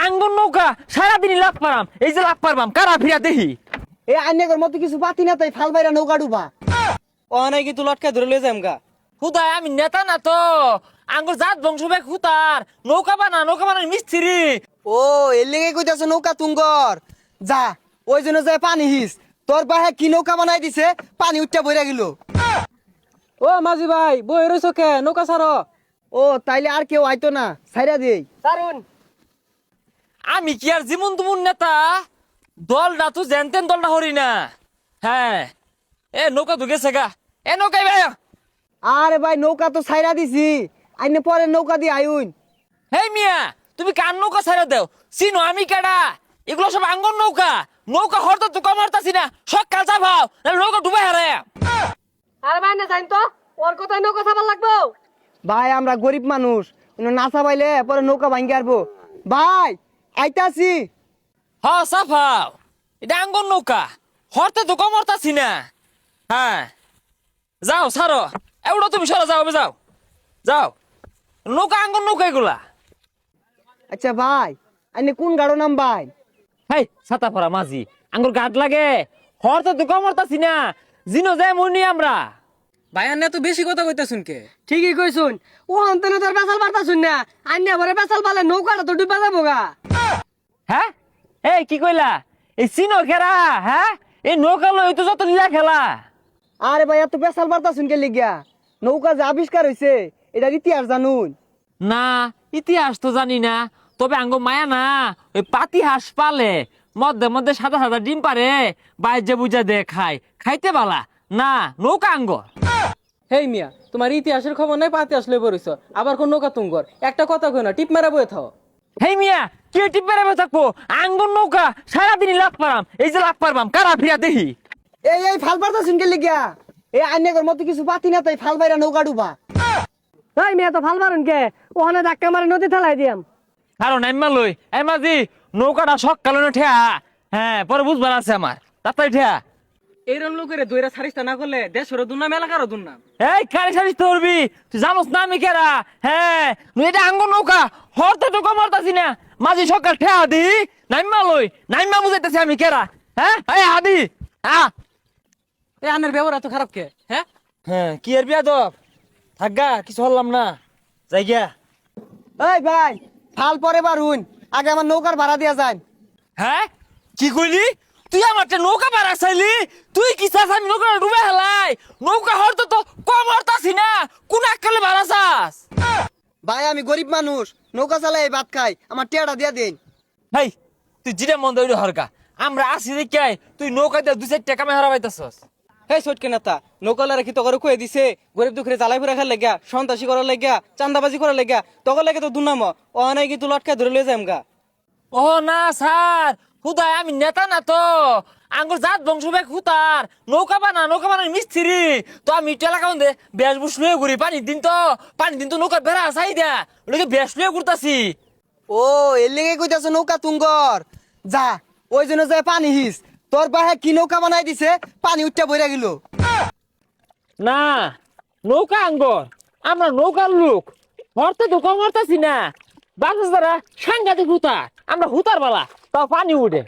আঙ্গুর নৌকা সারাদিনই লাভ পারাম, এই যে লাভ পারবাম কারা ফিরা দেখি। এ আইনের মতো কিছু পাতি না তাই ফাল বাইরা নৌকা ডুবা। ও নাই কিন্তু লটকা ধরে লয়ে যাম গা। হুদায় আমি নেতা না তো, আঙ্গুর জাত বংশ বেগ হুতার নৌকা বানার মিস্ত্রি। ও এর লেগে কইতাছ নৌকা তুঙ্গর। যা ওই জন্য যায় পানি হিস, তোর বাহে কি নৌকা বানাই দিছে, পানি উঠটা বইরা গেল। ও মাঝি ভাই বই রইছ কে, নৌকা ছাড়ো। ও তাইলে আর কেউ আইতো না, ছাইরা দেই। ছাড়ুন। আমি কি আর জীবন তুমুন নেতা, দলটা তো জেনতেন দলটা হরি না। হ্যাঁ এ নৌকা তো গেছে গা, এ নৌকাই ভাই। আরে ভাই নৌকা তো ছাইরা দিছি, আইনে পরে নৌকা দিয়ে আইউন। হেই মিয়া, তুমি কার নৌকা ছেড়ে দেও, চিনো আমি কেডা? এগুলো সব আঙ্গন নৌকা, নৌকা হরতে তো কমারতাছি না, সকাল চাপাও নৌকা ডুবে হারে। আরে ভাই না জানি তো ওর কথাই নৌকা চাপার লাগবো। ভাই আমরা গরিব মানুষ, নাচা পাইলে পরে নৌকা ভাঙ্গি আরবো। ভাই আইতাছি। হ চাপাও, এটা আঙ্গন নৌকা, হরতে তো কমারতাছি না। হ্যাঁ যাও সারো, এগুলো তুমি সরো, যাও যাও যাও, নৌকা আঙ্গন নৌকা এগুলা। আচ্ছা ভাই আইনে কোন গাড়ো নাম ভাই? হেই ছাতা পরা মাঝি, আঙ্গুর গাট লাগে, হরতে তো কমারতাছি না, জিনো যায় মনি আমরা। ভাই আন্না তো বেশি কথা কইতাছুন কে। ঠিকই কইছুন, ও অন্তনে তোর পেছাল পারতাছুন না, আইনা ভরে পেছাল পালে নৌকাটা তো ডুবা যাবো গা। হ্যাঁ এই কি কইলা, এই চিনো খেরা? হ্যাঁ এই নৌকা লই তো যত লীলা খেলা। আরে ভাই এত পেশাল বার্তা শুনকে লিগিয়া, নৌকা যে আবিষ্কার হয়েছে এটার ইতিহাস জানুন? না ইতিহাস তো জানি না, তবে আঙ্গ মায়া না ওই পাতি হাঁস পালে, মধ্যে মধ্যে সাদা সাদা ডিম পারে, বাইরে বুঝা দে খায়, খাইতে বালা না নৌকা আঙ্গ। হেই মিয়া, তোমার ইতিহাসের খবর নাই, পাতে আসলে পড়িছ, আবার কোন নৌকা তুঙ্গর। একটা কথা কই না, টিপ মারা বয়ে থাও। হেই মিয়া কে টিপে রেবে থাকবো, আঙ্গুর নৌকা সারাদিনই লাভ পারাম, এই যে লাভ পারবাম কারা ফিরা দেখি। এই ফাল বার্তা শুনকে লিগিয়া, এই আইনের মতো কিছু পাতি না তাই ফাল বাইরা নৌকা ডুবা। তাই মেয়ে তো ফাল মারুন কে, ওখানে ধাক্কা মারে নদী ঠেলাই দিয়াম। কারণ এম্মা লই এই মাঝি নৌকাটা সকালে ঠেয়া, হ্যাঁ পরে বুঝবার আছে আমার তাড়াতাড়ি ঠেয়া। এইরকম লোকের দইরা সারিস্তা না করলে দেশেরও দুর্নাম এলাকারও দুর্নাম। এই কারে সারিস ধরবি, তুই জানোস না আমি কেরা? হ্যাঁ এটা আঙ্গুর নৌকা, হরতে তো কমারতাছি না, মাঝি সকাল ঠেয়া দি নাইমা লই, নাইমা বুঝাইতেছি আমি কেরা। হ্যাঁ এই হাদি হ্যাঁ এই আনের ব্যবহার এত খারাপ কে? হ্যাঁ হ্যাঁ কি এর বিয়া দব থাকগা, কিছু হল্লাম না যাই গিয়া। এই ভাই ফাল পরে বারুন, আগে আমার নৌকার ভাড়া দিয়া যায়। হ্যাঁ কি কইলি, তুই আমার নৌকা পারা চাইলি? তুই কি চাস আমি নৌকা ডুবে হেলাই? নৌকা হরতে তো কমারতাছি না, কোন আকালে ভাড়া চাস? ভাই আমি গরিব মানুষ, নৌকা চালাই ভাত খাই, আমার টিয়াটা দিয়া দেন। ভাই তুই জিরা মন দইরে হরকা, আমরা আসি দেখাই তুই নৌকা দিয়ে 2-4 টাকা মেহরা পাইতাছস। হেই সটকে নেতা, নৌকালা রেখি তগরে কয়ে দিছে গরিব দুঃখরে জ্বালাই ফুরা খার লেগা, সন্ত্রাসী করার লেগা, চান্দাবাজি করার লেগা, তগর লেগে তো দুর্নাম। ও নাই কিন্তু লটকা ধরে লয়ে যাম গা। ও না স্যার, হুদায় আমি নেতা না তো, আঙ্গুর জাত বংশ বেগ হুতার নৌকা বানার মিস্ত্রি। তো আমি এলাকা মধ্যে বেশ বুস লয়ে ঘুরি, পানি দিন তো নৌকার বেড়া চাই দেয়া ওটাকে বেশ লয়ে ঘুরতাছি। ও এর লেগে কইতাছ নৌকা তুঙ্গর। যা ওই জন্য যায় পানি হিস, তোর বাহে কি নৌকা বানাই দিছে, পানি উঠটা বইরা গেল। না নৌকা আঙ্গর, আমরা নৌকার লোক, হরতে তো কম হরতাছি না, বাজার যারা সাংঘাতিক হুতার, আমরা হুতার বালা তাও পানি উঠে।